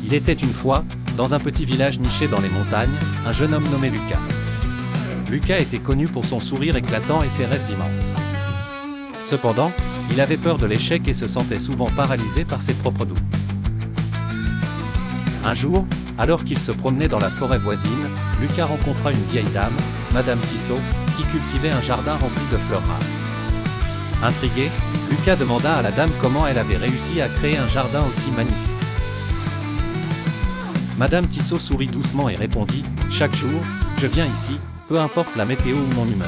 Il était une fois, dans un petit village niché dans les montagnes, un jeune homme nommé Lucas. Lucas était connu pour son sourire éclatant et ses rêves immenses. Cependant, il avait peur de l'échec et se sentait souvent paralysé par ses propres doutes. Un jour, alors qu'il se promenait dans la forêt voisine, Lucas rencontra une vieille dame, Madame Tissot, qui cultivait un jardin rempli de fleurs rares. Intrigué, Lucas demanda à la dame comment elle avait réussi à créer un jardin aussi magnifique. Madame Tissot sourit doucement et répondit « Chaque jour, je viens ici, peu importe la météo ou mon humeur.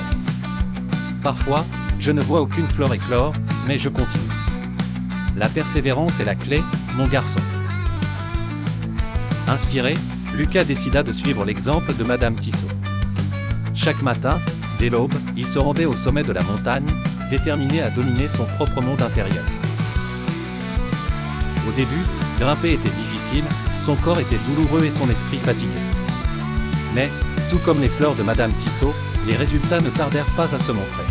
Parfois, je ne vois aucune fleur éclore, mais je continue. La persévérance est la clé, mon garçon. » Inspiré, Lucas décida de suivre l'exemple de Madame Tissot. Chaque matin, dès l'aube, il se rendait au sommet de la montagne, déterminé à dominer son propre monde intérieur. Au début, grimper était difficile, son corps était douloureux et son esprit fatigué. Mais, tout comme les fleurs de Madame Tissot, les résultats ne tardèrent pas à se montrer.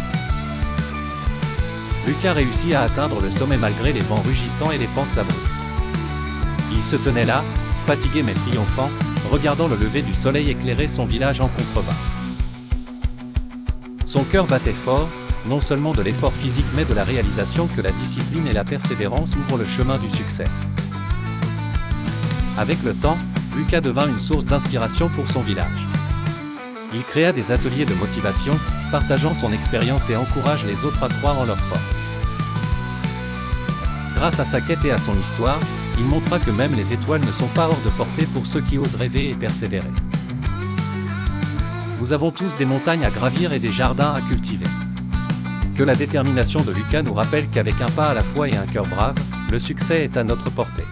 Lucas réussit à atteindre le sommet malgré les vents rugissants et les pentes abruptes. Il se tenait là, fatigué mais triomphant, regardant le lever du soleil éclairer son village en contrebas. Son cœur battait fort, non seulement de l'effort physique mais de la réalisation que la discipline et la persévérance ouvrent le chemin du succès. Avec le temps, Lucas devint une source d'inspiration pour son village. Il créa des ateliers de motivation, partageant son expérience et encourage les autres à croire en leur force. Grâce à sa quête et à son histoire, il montra que même les étoiles ne sont pas hors de portée pour ceux qui osent rêver et persévérer. Nous avons tous des montagnes à gravir et des jardins à cultiver. Que la détermination de Lucas nous rappelle qu'avec un pas à la fois et un cœur brave, le succès est à notre portée.